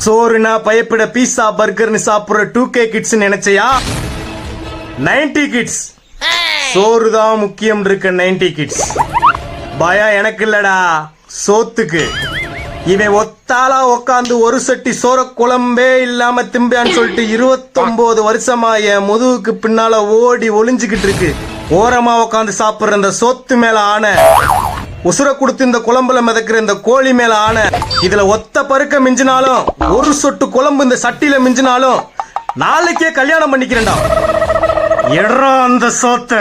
சோறுனா பயப்பட பீஸா பர்கர்னு சாப்பிடுற 2K kids நினைச்சையா? 90 kids சோறு தான் முக்கியம் இருக்க 90 கிட்ஸ். பயம் எனக்கு இல்லடா, சோத்துக்கு. இவன் ஒத்தாளா உக்காந்து ஒரு சட்டி சோற குழம்பே இல்லாம திம்பியான்னு சொல்லிட்டு 29 வருஷமா என் முதுகுக்கு பின்னால ஓடி ஒளிஞ்சுக்கிட்டு இருக்கு. ஓரமா உக்காந்து சாப்பிடுற இந்த சோத்து மேல ஆன, உசுர கொடுத்து இந்த குழம்புல மிதக்கிற இந்த கோழி மேல ஆன, இதுல ஒத்த பருக்க மிஞ்சினாலும் ஒரு சொட்டு குழம்பு இந்த சட்டியில மிஞ்சினாலும் நாளைக்கே கல்யாணம் பண்ணிக்கிறேன்டா. எட்ரா அந்த சோத்த.